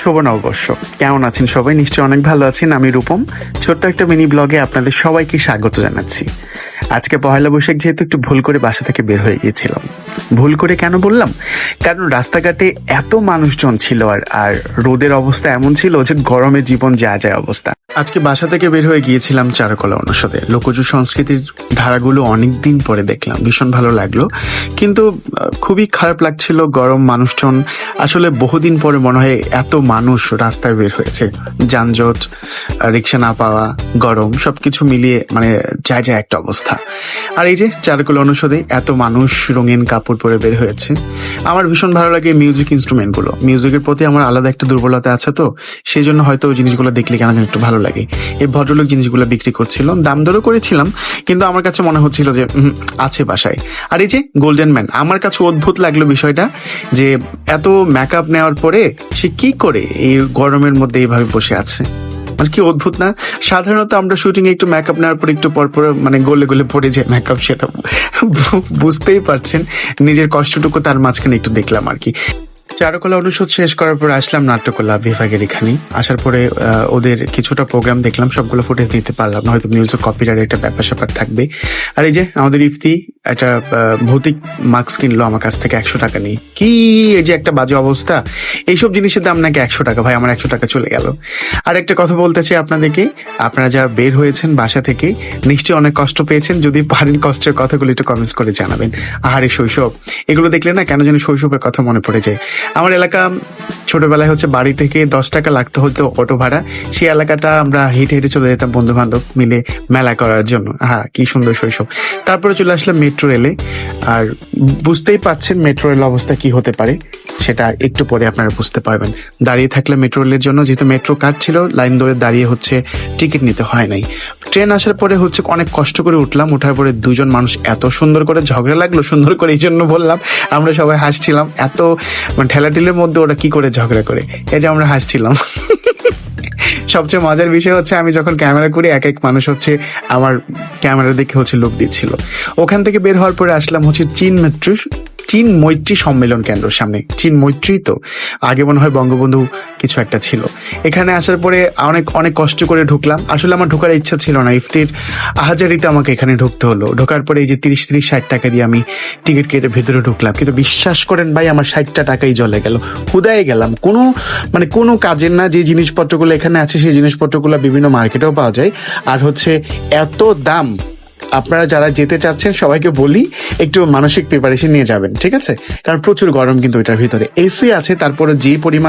শুভ নববর্ষ। কেমন আছেন সবাই? নিশ্চয়ই অনেক ভালো আছেন। আমি রূপম, ছোট্ট একটা মিনি ব্লগে আপনাদের সবাইকে স্বাগত জানাচ্ছি। আজকে পহেলা বৈশাখ, যেহেতু একটু ভুল করে বাসা থেকে বের হয়ে গিয়েছিলাম। ভুল করে কেন বললাম? কারণ রাস্তাঘাটে এত মানুষজন ছিল আর রোদের অবস্থা এমন ছিল যে গরমে জীবন যা যায় অবস্থা। আজকে বাসা থেকে বের হয়ে গিয়েছিলাম চারুকলা অনুষদে। লোকজ সংস্কৃতির ধারাগুলো অনেকদিন পরে দেখলাম, ভীষণ ভালো লাগলো। কিন্তু খুবই খারাপ লাগছিল, গরম, মানুষজন। আসলে বহুদিন পরে মনে হয় এত মানুষ রাস্তায় বের হয়েছে। যানজট, রিক্সা না পাওয়া, গরম, সবকিছু মিলিয়ে মানে যায় যায় একটা অবস্থা। আর এই যে চারুকলা অনুষদে এত মানুষ রঙিন কাপড় পরে বের হয়েছে। আমার ভীষণ ভালো লাগে মিউজিক ইনস্ট্রুমেন্টগুলো। মিউজিকের প্রতি আমার আলাদা একটা দুর্বলতা আছে, তো সেই জন্য হয়তো ওই জিনিসগুলো দেখলে কেন যেন একটু ভালো লাগে। এই ভদ্রলোক জিনিসগুলো বিক্রি করছিল, দাম দরও করেছিলাম, কিন্তু আমার কাছে মনে হচ্ছিল যে আছে বাসায়। আর এই যে গোল্ডেন ম্যান, আমার কাছে অদ্ভুত লাগলো বিষয়টা, যে এত মেকআপ নেওয়ার পরে সে কি করে এই গরমের মধ্যে এইভাবে বসে আছে। মানে কি অদ্ভুত না? সাধারণত আমরা শুটিং এ একটু মেকআপ নেওয়ার পর একটু পরপর মানে গলে গলে পড়ে যায় মেকআপ, সেটা বুঝতেই পারছেন। নিজের কষ্টটুকু তার মাঝখানে একটু দেখলাম আর কি। চারুকলা অনুষদ শেষ করার পর আসলাম নাট্যকলা বিভাগের এখানে। আসার পরে ওদের কিছুটা প্রোগ্রাম দেখলাম, সবগুলো ফুটেজ নিতে পারলাম না, হয়তো মিউজিক কপিরাইট একটা ব্যাপার স্যাপার থাকবে। আর এই যে আমাদের ইফতি একটা ভৌতিক মাস্ক কিনলো আমার কাছ থেকে 100 টাকা নিয়ে। কি এই যে একটা বাজে অবস্থা! এইসব জিনিসের দাম নাকি 100 টাকা! ভাই, আমার 100 টাকা চলে গেল। আর একটা কথা বলতে চাই আপনাদেরকে, আপনারা যারা বের হয়েছেন বাসা থেকে, নিশ্চয়ই অনেক কষ্ট পেয়েছেন। যদি পারেন কষ্টের কথাগুলো একটু কমেন্টস করে জানাবেন। আহারে শৈশব, এগুলো দেখলে না কেন যেন শৈশবের কথা মনে পড়ে যায়। আমার এলাকা, ছোটবেলায় হচ্ছে বাড়ি থেকে 10 টাকা লাগতো হতো অটো ভাড়া। সেই এলাকাটা আমরা হেঁটে হেঁটে চলে যেতাম বন্ধু বান্ধব মিলে মেলা করার জন্য। হ্যাঁ, কি সুন্দর শৈশব। তারপরে চলে আসলাম মেট্রো রেলে। আর বুঝতেই পারছেন মেট্রো রেল অবস্থা কি হতে পারে, সেটা একটু পরে আপনারা বুঝতে পারবেন। দাঁড়িয়ে থাকলে মেট্রো রেলের জন্য, যেহেতু মেট্রো কার্ড ছিল, লাইন ধরে দাঁড়িয়ে হচ্ছে টিকিট নিতে হয় নাই। ট্রেন আসার পরে হচ্ছে অনেক কষ্ট করে উঠলাম। ওঠার পরে দুজন মানুষ এত সুন্দর করে ঝগড়া লাগলো, সুন্দর করে এই জন্য বললাম, আমরা সবাই হাসছিলাম। এত মানে ঠেলাঠেলির মধ্যে ওরা কি করে ঝগড়া করে, এই যে আমরা হাসছিলাম। সবচেয়ে মজার বিষয় হচ্ছে, আমি যখন ক্যামেরা করি এক এক মানুষ হচ্ছে আমার ক্যামেরা দেখে হচ্ছে লোক দিচ্ছিল। ওখান থেকে বের হওয়ার পরে আসলাম হচ্ছে চীন মৈত্রী সম্মেলন কেন্দ্রের সামনে। চীন মৈত্রী তো আগে মনে হয় বঙ্গবন্ধু কিছু একটা ছিল। এখানে আসার পরে অনেক অনেক কষ্ট করে ঢুকলাম। আসলে আমার ঢোকার ইচ্ছা ছিল না, ইফতির আহাজারিতে আমাকে এখানে ঢুকতে হলো। ঢোকার পরে এই যে 30-60 টাকা দিয়ে আমি টিকিট কেটে ভেতরে ঢুকলাম, কিন্তু বিশ্বাস করেন ভাই, আমার 60টা টাকাই জ্বলে গেল। হুদায় গেলাম, কোনো কাজের না। যে জিনিসপত্রগুলো এখানে আছে সেই জিনিসপত্রগুলো বিভিন্ন মার্কেটেও পাওয়া যায়। আর হচ্ছে এত দাম। আপনারা যারা যেতে চাচ্ছেন সবাইকে বলি একটু মানসিক প্রিপারেশন নিয়ে যাবেন, ঠিক আছে? কারণ প্রচুর গরম কিন্তু ওইটার ভিতরে। এসি আছে, তারপরে যে পরিমাণ